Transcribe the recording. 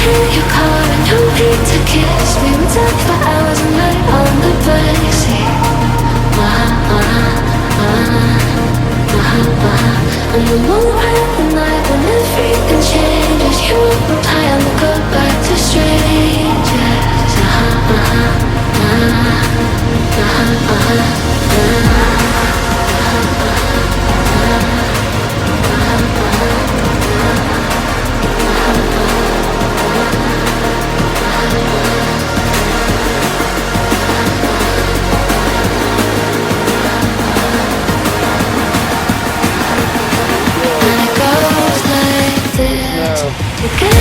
in your car and no need to kiss me. We talk for hours and night on the backseat. And the moment at the night when everything changes, you won't high and we'll go back to strangers. And it goes like this. You get